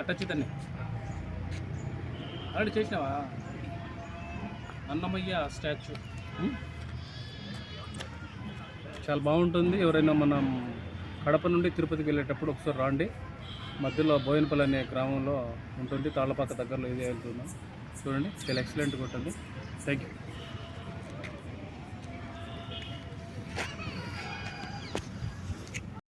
Touch దాన్ని already చేసినావా? Annamayya statue చాలా బాగుంటుంది. ఎవరైనా మనం కడప నుండి తిరుపతికి వెళ్ళేటప్పుడు ఒకసారి రాండి. మధ్యలో బోయినపల్లి అనే గ్రామంలో ఉంటుంది. తాళ్ళపాక దగ్గరలో ఇది వెళ్తున్నాం. చూడండి, చాలా ఎక్సలెంట్గా ఉంటుంది. Thank you.